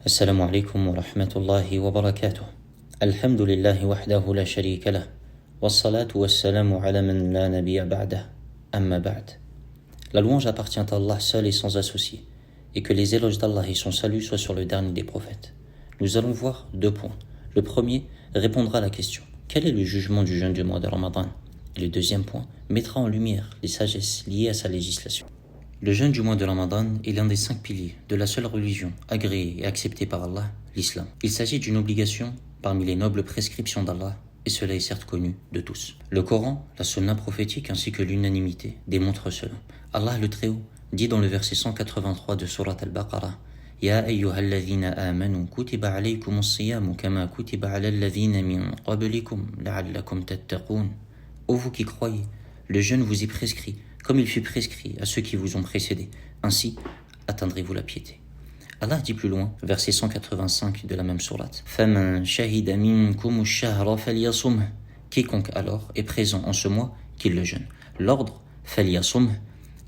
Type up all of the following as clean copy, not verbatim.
السلام عليكم ورحمة الله وبركاته. الحمد لله وحده لا شريك له والصلاة والسلام على من لا نبي بعده أما بعد. La louange appartient à Allah seul et sans associé, et que les éloges d'Allah et son salut soient sur le dernier des prophètes. Nous allons voir deux points. Le premier répondra à la question: quel est le jugement du jeûne du mois de Ramadan? Et le deuxième point mettra en lumière les sagesses liées à sa législation. Le jeûne du mois de Ramadan est l'un des 5 piliers de la seule religion agréée et acceptée par Allah, l'islam. Il s'agit d'une obligation parmi les nobles prescriptions d'Allah, et cela est certes connu de tous. Le Coran, la sunna prophétique ainsi que l'unanimité démontrent cela. Allah le Très-Haut dit dans le verset 183 de Surat al-Baqarah: Ya ayyuhalladhina amanu kutiba alaykumus siyamu kama kutiba alal ladhina min qablikum la'allakum tattaqun. Ô vous qui croyez, le jeûne vous est prescrit comme il fut prescrit à ceux qui vous ont précédés. Ainsi atteindrez-vous la piété. Allah dit plus loin, verset 185 de la même sourate: Faman shahida minkum ash-shahra falyasumhu. Quiconque alors est présent en ce mois, qu'il le jeûne. L'ordre falyasumhu,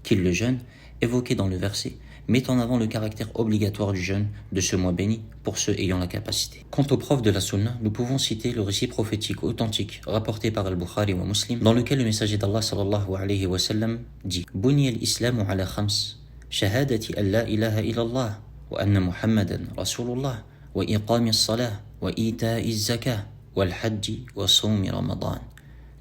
qu'il le jeûne, évoqué dans le verset, met en avant le caractère obligatoire du jeûne de ce mois béni pour ceux ayant la capacité. Quant aux preuves de la sunna, nous pouvons citer le récit prophétique authentique rapporté par Al-Bukhari wa Muslim, dans lequel le messager d'Allah sallallahu alayhi wa sallam dit: Buniya al-islamu ala khams, shahadati an la ilaha illallah wa anna muhammadan rasulullah wa iqami as-salah wa ita'i az-zakah wa al-hajji wa sawmi ramadan.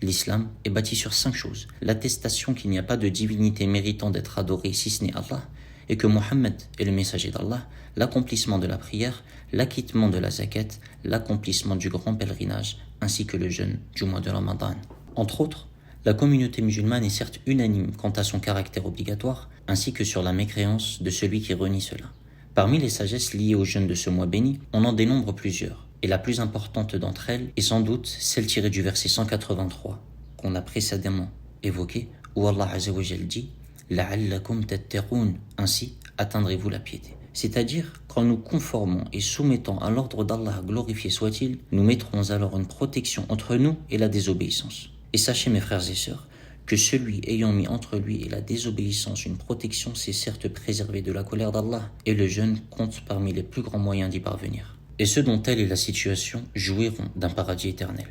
L'islam est bâti sur 5 choses: l'attestation qu'il n'y a pas de divinité méritant d'être adorée si ce n'est Allah, et que Mohammed est le messager d'Allah, l'accomplissement de la prière, l'acquittement de la zakat, l'accomplissement du grand pèlerinage, ainsi que le jeûne du mois de Ramadan. Entre autres, la communauté musulmane est certes unanime quant à son caractère obligatoire, ainsi que sur la mécréance de celui qui renie cela. Parmi les sagesses liées au jeûne de ce mois béni, on en dénombre plusieurs, et la plus importante d'entre elles est sans doute celle tirée du verset 183, qu'on a précédemment évoqué, où Allah Azza wa Jal dit: La'allakum tattaqun, ainsi atteindrez-vous la piété. C'est-à-dire, quand nous conformons et soumettons à l'ordre d'Allah, glorifié soit-il, nous mettrons alors une protection entre nous et la désobéissance. Et sachez, mes frères et sœurs, que celui ayant mis entre lui et la désobéissance une protection s'est certes préservé de la colère d'Allah, et le jeûne compte parmi les plus grands moyens d'y parvenir. Et ceux dont telle est la situation jouiront d'un paradis éternel.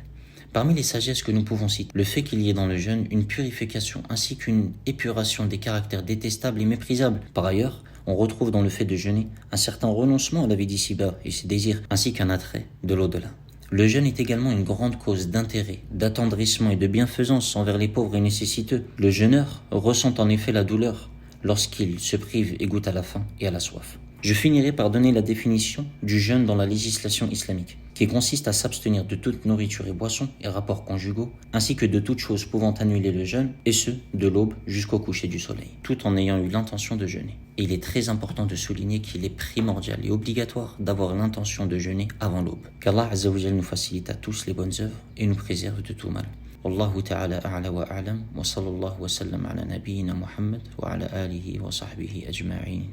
Parmi les sagesses que nous pouvons citer, le fait qu'il y ait dans le jeûne une purification ainsi qu'une épuration des caractères détestables et méprisables. Par ailleurs, on retrouve dans le fait de jeûner un certain renoncement à la vie d'ici-bas et ses désirs, ainsi qu'un attrait de l'au-delà. Le jeûne est également une grande cause d'intérêt, d'attendrissement et de bienfaisance envers les pauvres et nécessiteux. Le jeûneur ressent en effet la douleur lorsqu'il se prive et goûte à la faim et à la soif. Je finirai par donner la définition du jeûne dans la législation islamique, qui consiste à s'abstenir de toute nourriture et boisson et rapports conjugaux, ainsi que de toute chose pouvant annuler le jeûne, et ce, de l'aube jusqu'au coucher du soleil, tout en ayant eu l'intention de jeûner. Et il est très important de souligner qu'il est primordial et obligatoire d'avoir l'intention de jeûner avant l'aube. Qu'Allah Azza wa Jal nous facilite à tous les bonnes œuvres et nous préserve de tout mal. Wallahu ta'ala a'la wa a'lam, wa sallallahu wa sallam ala nabiyyina Muhammad wa ala alihi wa sahbihi ajma'in.